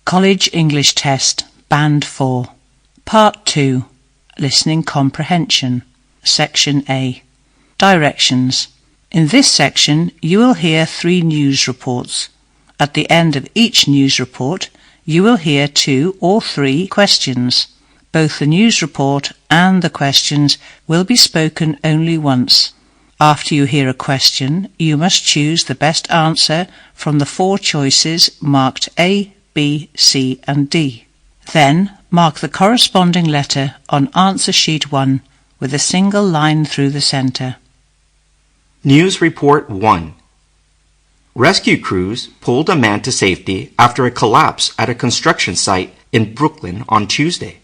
College English Test, Band 4, Part 2, Listening Comprehension, Section A. Directions. In this section, you will hear 3 news reports. At the end of each news report, you will hear 2 or 3 questions. Both the news report and the questions will be spoken only once. After you hear a question, you must choose the best answer from the 4 choices marked A, B, C and D. Then mark the corresponding letter on answer sheet 1 with a single line through the centre. News Report 1. Rescue crews pulled a man to safety after a collapse at a construction site in Brooklyn on Tuesday.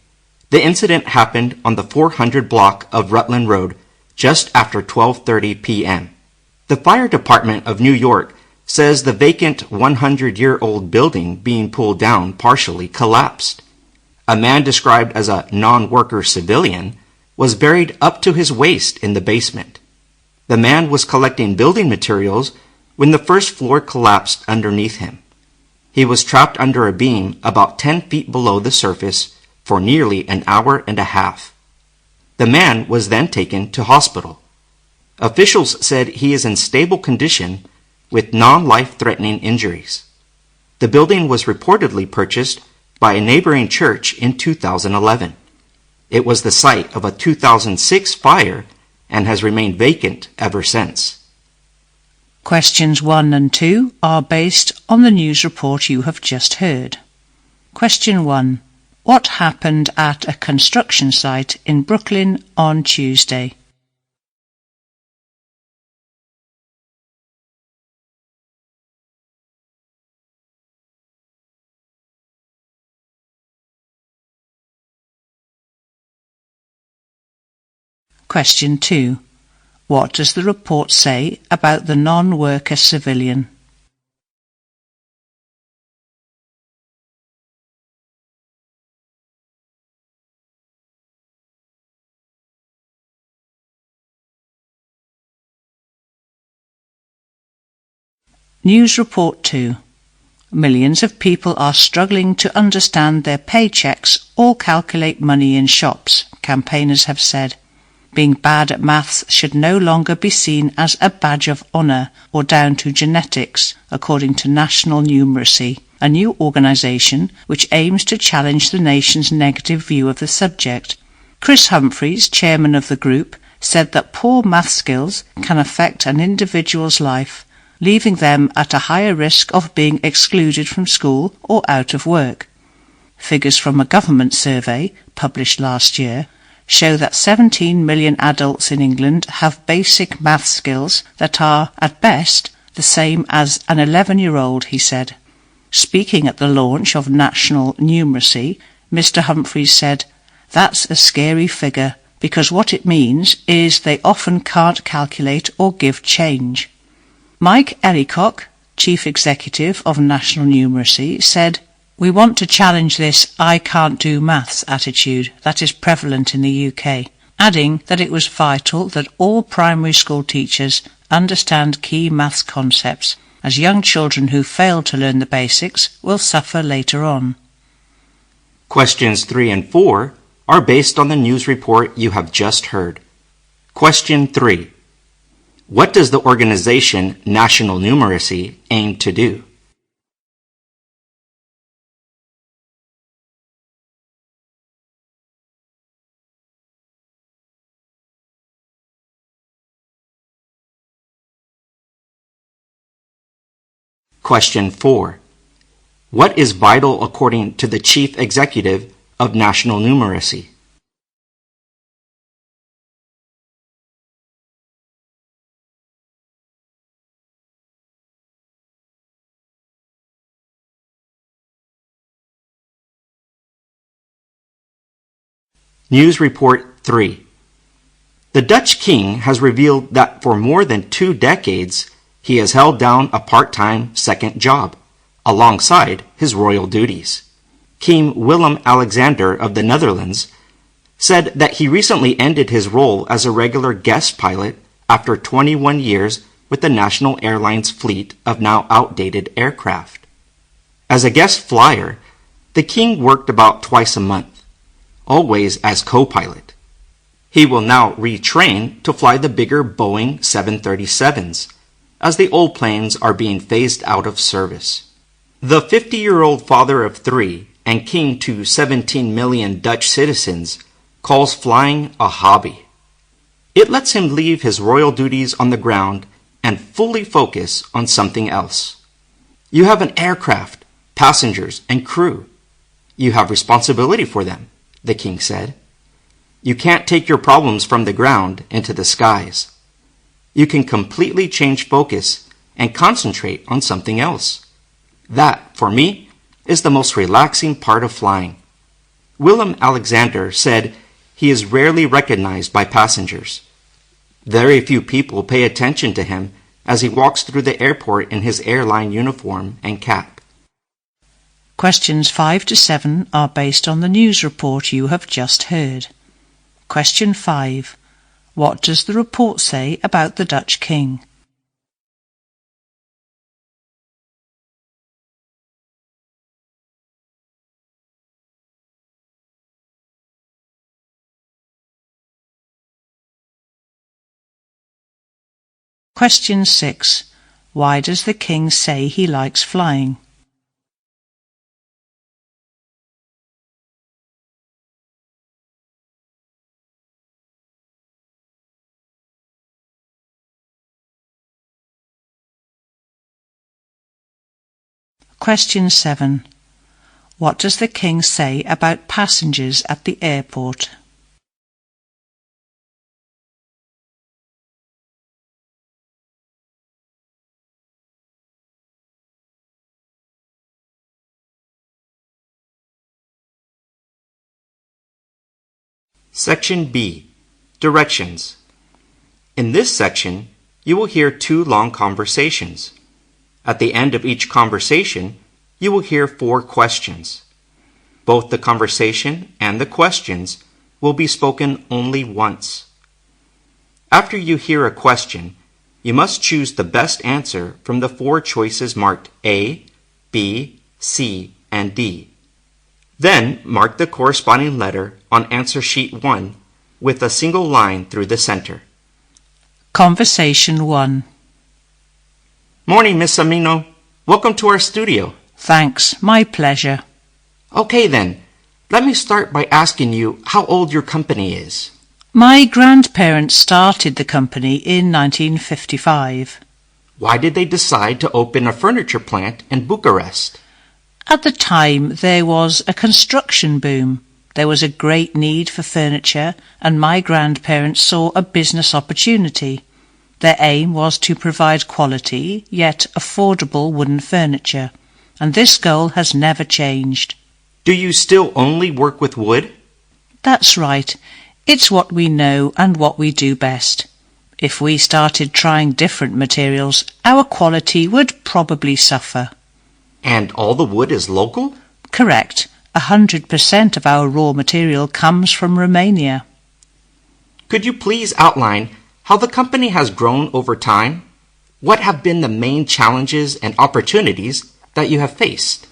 The incident happened on the 400 block of Rutland Road just after 12:30 p.m. The fire department of New York says the vacant 100-year-old building being pulled down partially collapsed. A man described as a non-worker civilian was buried up to his waist in the basement. The man was collecting building materials when the first floor collapsed underneath him. He was trapped under a beam about 10 feet below the surface for nearly an hour and a half. The man was then taken to hospital. Officials said he is in stable condition with non-life-threatening injuries. The building was reportedly purchased by a neighboring church in 2011. It was the site of a 2006 fire and has remained vacant ever since. Questions 1 and 2 are based on the news report you have just heard. Question 1. What happened at a construction site in Brooklyn on Tuesday? Question 2. What does the report say about the non-worker civilian? News Report 2. Millions of people are struggling to understand their paychecks or calculate money in shops, campaigners have said. Being bad at maths should no longer be seen as a badge of honour or down to genetics, according to National Numeracy, a new organisation which aims to challenge the nation's negative view of the subject. Chris Humphreys, chairman of the group, said that poor math skills can affect an individual's life, leaving them at a higher risk of being excluded from school or out of work. Figures from a government survey, published last year, show that 17 million adults in England have basic math skills that are, at best, the same as an 11-year-old, he said. Speaking at the launch of National Numeracy, Mr. Humphreys said, "That's a scary figure, because what it means is they often can't calculate or give change." Mike Ellicock, chief executive of National Numeracy, said, "We want to challenge this I can't do maths attitude that is prevalent in the UK," adding that it was vital that all primary school teachers understand key maths concepts, as young children who fail to learn the basics will suffer later on. Questions 3 and 4 are based on the news report you have just heard. Question 3. What does the organization National Numeracy aim to do? Question 4. What is vital according to the Chief Executive of National Numeracy? News Report 3. The Dutch king has revealed that for more than 2 decades, he has held down a part-time second job, alongside his royal duties. King Willem-Alexander of the Netherlands said that he recently ended his role as a regular guest pilot after 21 years with the national airline's fleet of now outdated aircraft. As a guest flyer, The king worked about twice a month, always as co-pilot. He will now retrain to fly the bigger Boeing 737s, as the old planes are being phased out of service. The 50-year-old father of three and king to 17 million Dutch citizens calls flying a hobby. It lets him leave his royal duties on the ground and fully focus on something else. You have an aircraft, passengers, and crew. You have responsibility for them, the king said. You can't take your problems from the ground into the skies. You can completely change focus and concentrate on something else. That, for me, is the most relaxing part of flying. Willem Alexander said he is rarely recognized by passengers. Very few people pay attention to him as he walks through the airport in his airline uniform and cap. Questions 5 to 7 are based on the news report you have just heard. Question 5. What does the report say about the Dutch king? Question 6. Why does the king say he likes flying? Question 7. What does the king say about passengers at the airport? Section B. Directions. In this section, you will hear 2 long conversations. At the end of each conversation, you will hear 4 questions. Both the conversation and the questions will be spoken only once. After you hear a question, you must choose the best answer from the 4 choices marked A, B, C, and D. Then mark the corresponding letter on answer sheet 1 with a single line through the center. Conversation 1. Morning, Miss Amino. Welcome to our studio. Thanks, my pleasure. Okay then, let me start by asking you how old your company is. My grandparents started the company in 1955. Why did they decide to open a furniture plant in Bucharest? At the time, there was a construction boom. There was a great need for furniture, and my grandparents saw a business opportunity. Their aim was to provide quality, yet affordable wooden furniture, and this goal has never changed. Do you still only work with wood? That's right. It's what we know and what we do best. If we started trying different materials, our quality would probably suffer. And all the wood is local? Correct. 100% of our raw material comes from Romania. Could you please outline how the company has grown over time? What have been the main challenges and opportunities that you have faced?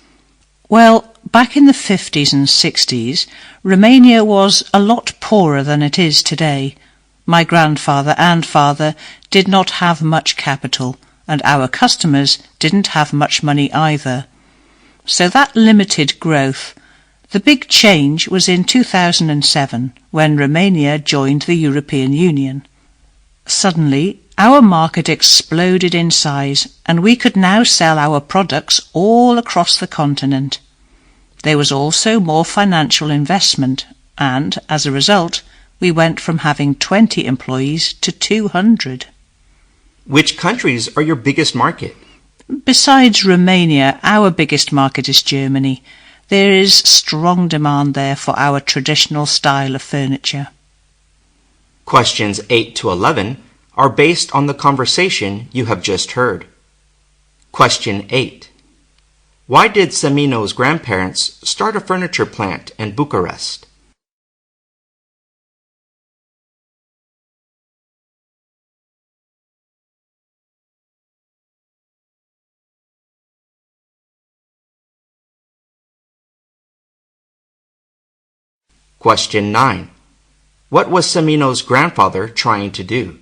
Well, back in the 50s and 60s, Romania was a lot poorer than it is today. My grandfather and father did not have much capital, and our customers didn't have much money either. So that limited growth. The big change was in 2007, when Romania joined the European Union. Suddenly, our market exploded in size, and we could now sell our products all across the continent. There was also more financial investment, and, as a result, we went from having 20 employees to 200. Which countries are your biggest market? Besides Romania, our biggest market is Germany. There is strong demand there for our traditional style of furniture. Questions 8 to 11 are based on the conversation you have just heard. Question 8. Why did Semino's grandparents start a furniture plant in Bucharest? Question 9. What was Semino's grandfather trying to do?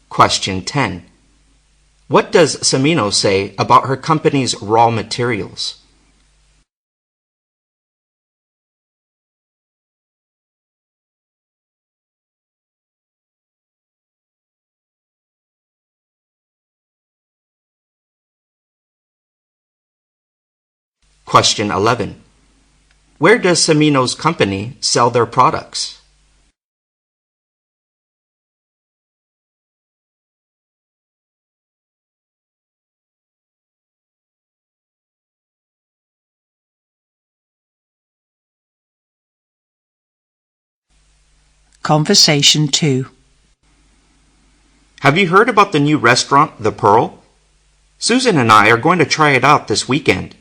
Question 10. What does Semino say about her company's raw materials? Question 11. Where does Semino's company sell their products? Conversation 2. Have you heard about the new restaurant, The Pearl? Susan and I are going to try it out this weekend.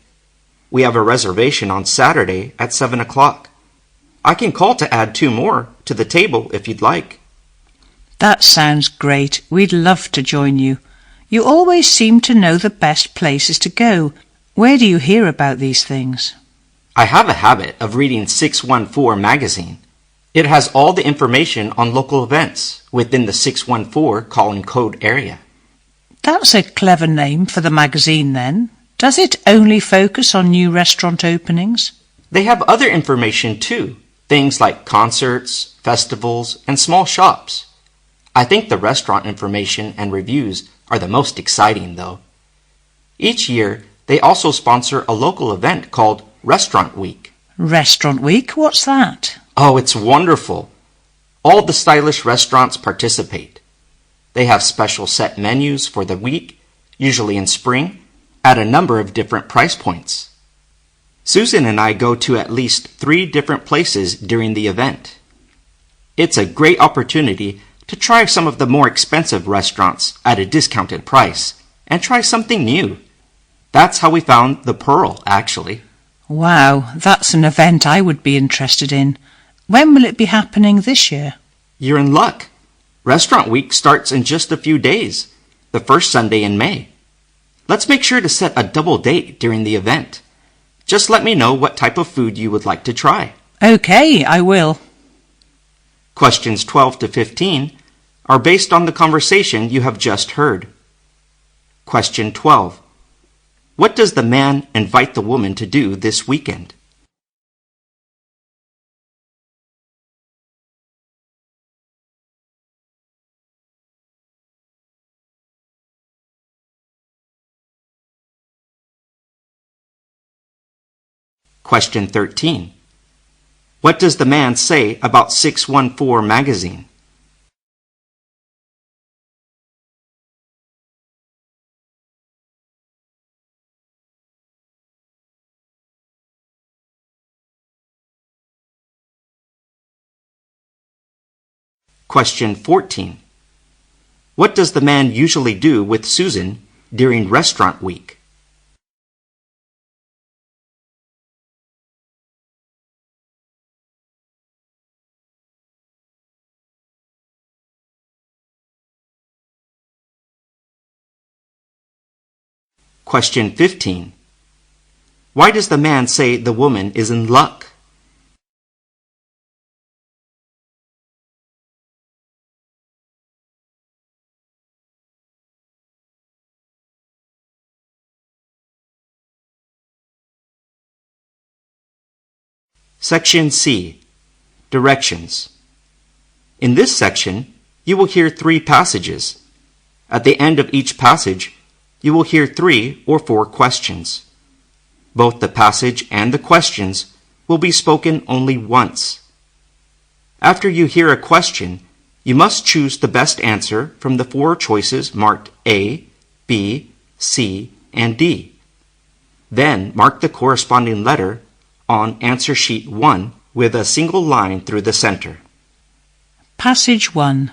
We have a reservation on Saturday at 7 o'clock. I can call to add 2 more to the table if you'd like. That sounds great. We'd love to join you. You always seem to know the best places to go. Where do you hear about these things? I have a habit of reading 614 magazine. It has all the information on local events within the 614 calling code area. That's a clever name for the magazine then. Does it only focus on new restaurant openings? They have other information too, things like concerts, festivals, and small shops. I think the restaurant information and reviews are the most exciting though. Each year, they also sponsor a local event called Restaurant Week. Restaurant Week? What's that? Oh, it's wonderful. All the stylish restaurants participate. They have special set menus for the week, usually in spring, at a number of different price points. Susan and I go to at least 3 different places during the event. It's a great opportunity to try some of the more expensive restaurants at a discounted price and try something new. That's how we found The Pearl, actually. Wow, that's an event I would be interested in. When will it be happening this year? You're in luck. Restaurant Week starts in just a few days, the first Sunday in May. Let's make sure to set a double date during the event. Just let me know what type of food you would like to try. Okay, I will. Questions 12 to 15 are based on the conversation you have just heard. Question 12. What does the man invite the woman to do this weekend? Question 13. What does the man say about 614 magazine? Question 14. What does the man usually do with Susan during Restaurant Week? Question 15. Why does the man say the woman is in luck? Section C. Directions. In this section, you will hear 3 passages. At the end of each passage, you will hear 3 or 4 questions. Both the passage and the questions will be spoken only once. After you hear a question, you must choose the best answer from the 4 choices marked A, B, C, and D. Then mark the corresponding letter on answer sheet 1 with a single line through the center. Passage 1.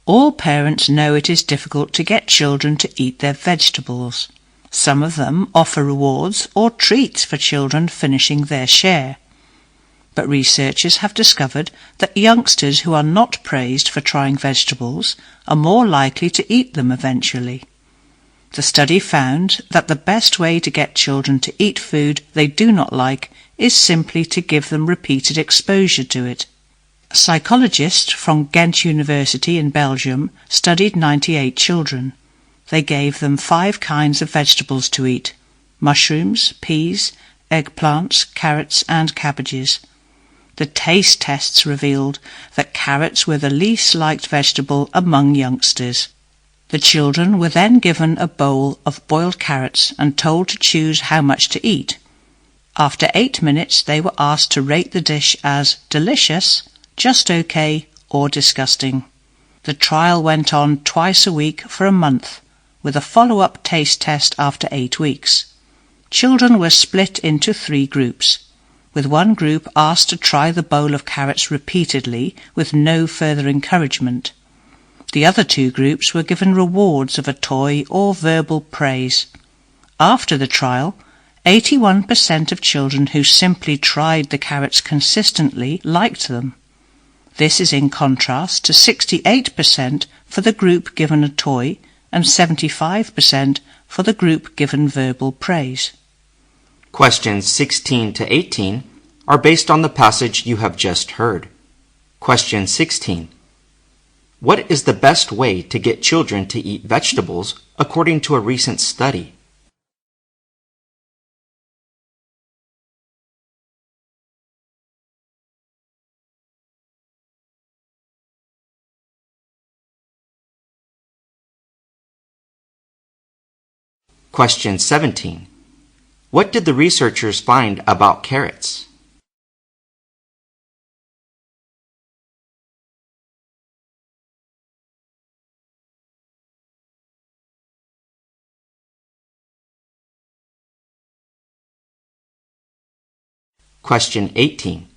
All parents know it is difficult to get children to eat their vegetables. Some of them offer rewards or treats for children finishing their share. But researchers have discovered that youngsters who are not praised for trying vegetables are more likely to eat them eventually. The study found that the best way to get children to eat food they do not like is simply to give them repeated exposure to it. A psychologist from Ghent University in Belgium studied 98 children. They gave them 5 kinds of vegetables to eat: mushrooms, peas, eggplants, carrots and cabbages. The taste tests revealed that carrots were the least liked vegetable among youngsters. The children were then given a bowl of boiled carrots and told to choose how much to eat. After 8 minutes, they were asked to rate the dish as delicious, just okay, or disgusting. The trial went on twice a week for a month, with a follow-up taste test after 8 weeks. Children were split into 3 groups, with one group asked to try the bowl of carrots repeatedly with no further encouragement. The other 2 groups were given rewards of a toy or verbal praise. After the trial, 81% of children who simply tried the carrots consistently liked them. This is in contrast to 68% for the group given a toy and 75% for the group given verbal praise. Questions 16 to 18 are based on the passage you have just heard. Question 16. What is the best way to get children to eat vegetables according to a recent study? Question 17. What did the researchers find about carrots? Question 18.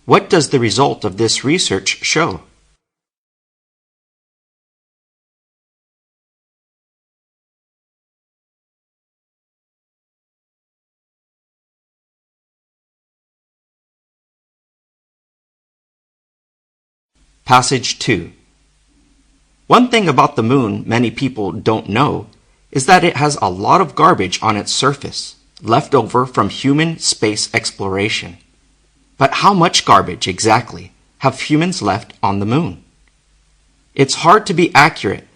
What does the result of this research show? Passage 2. One thing about the moon many people don't know is that it has a lot of garbage on its surface, left over from human space exploration. But how much garbage exactly have humans left on the moon? It's hard to be accurate,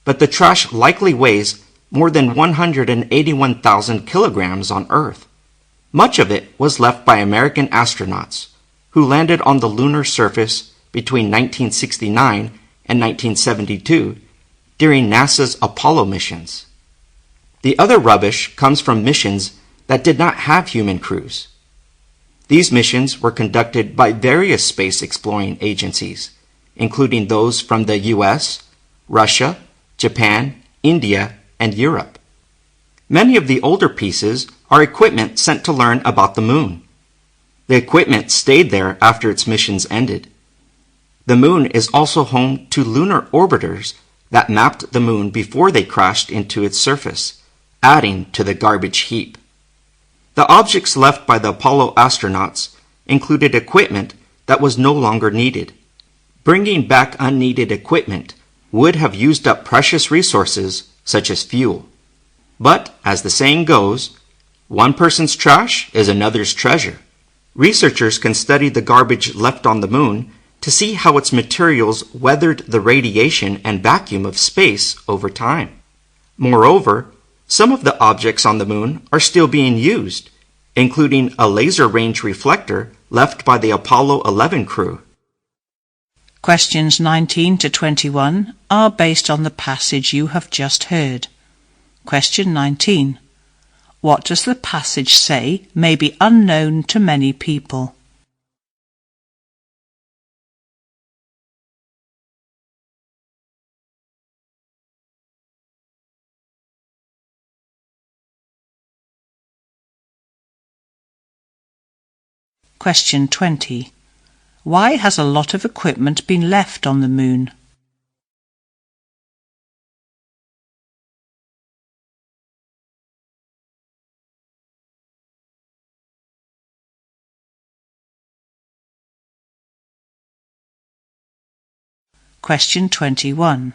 but the trash likely weighs more than 181,000 kilograms on Earth. Much of it was left by American astronauts who landed on the lunar surface between 1969 and 1972 during NASA's Apollo missions. The other rubbish comes from missions that did not have human crews. These missions were conducted by various space exploring agencies, including those from the US, Russia, Japan, India, and Europe. Many of the older pieces are equipment sent to learn about the moon. The equipment stayed there after its missions ended. The moon is also home to lunar orbiters that mapped the moon before they crashed into its surface, adding to the garbage heap. The objects left by the Apollo astronauts included equipment that was no longer needed. Bringing back unneeded equipment would have used up precious resources such as fuel. But, as the saying goes, one person's trash is another's treasure. Researchers can study the garbage left on the moon to see how its materials weathered the radiation and vacuum of space over time. Moreover, some of the objects on the moon are still being used, including a laser range reflector left by the Apollo 11 crew. Questions 19 to 21 are based on the passage you have just heard. Question 19. What does the passage say may be unknown to many people? Question 20. Why has a lot of equipment been left on the moon? Question 21.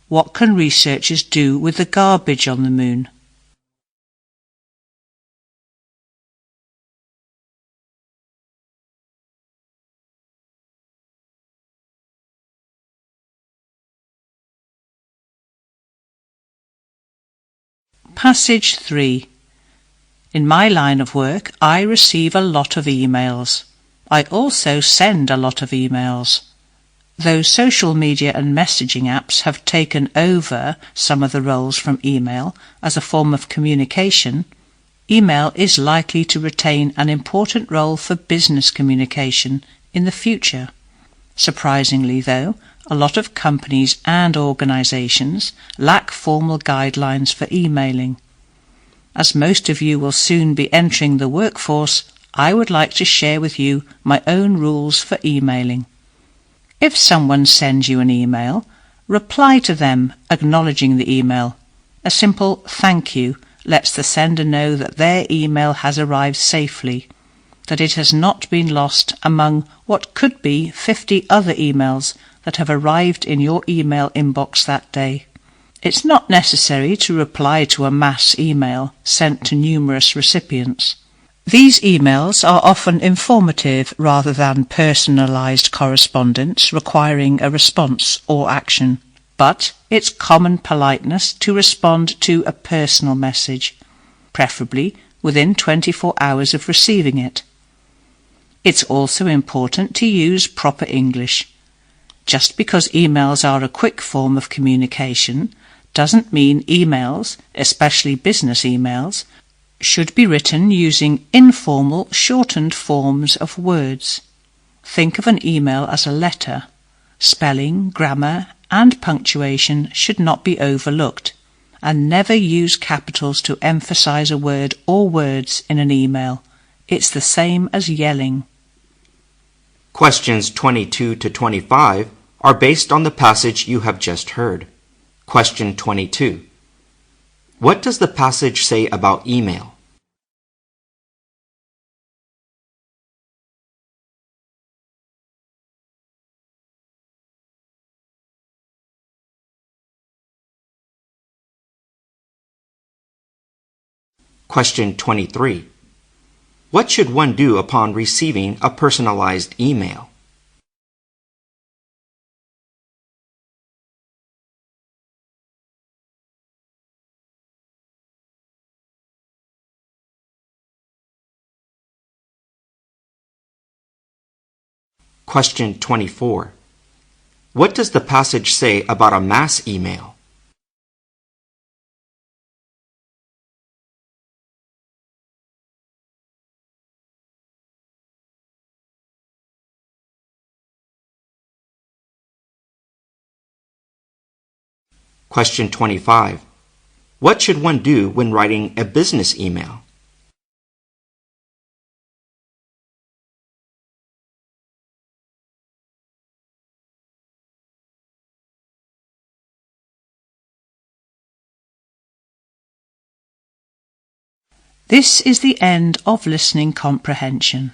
What can researchers do with the garbage on the moon? Passage 3. In my line of work, I receive a lot of emails. I also send a lot of emails. Though social media and messaging apps have taken over some of the roles from email as a form of communication, email is likely to retain an important role for business communication in the future. Surprisingly, though, a lot of companies and organisations lack formal guidelines for emailing. As most of you will soon be entering the workforce, I would like to share with you my own rules for emailing. If someone sends you an email, reply to them acknowledging the email. A simple thank you lets the sender know that their email has arrived safely, that it has not been lost among what could be 50 other emails that have arrived in your email inbox that day. It's not necessary to reply to a mass email sent to numerous recipients. These emails are often informative rather than personalised correspondence requiring a response or action, but it's common politeness to respond to a personal message, preferably within 24 hours of receiving it. It's also important to use proper English. Just because emails are a quick form of communication doesn't mean emails, especially business emails, should be written using informal, shortened forms of words. Think of an email as a letter. Spelling, grammar, and punctuation should not be overlooked, and never use capitals to emphasize a word or words in an email. It's the same as yelling. Questions 22 to 25 are based on the passage you have just heard. Question 22. What does the passage say about email? Question 23. What should one do upon receiving a personalized email? Question 24. What does the passage say about a mass email? Question 25. What should one do when writing a business email? This is the end of listening comprehension.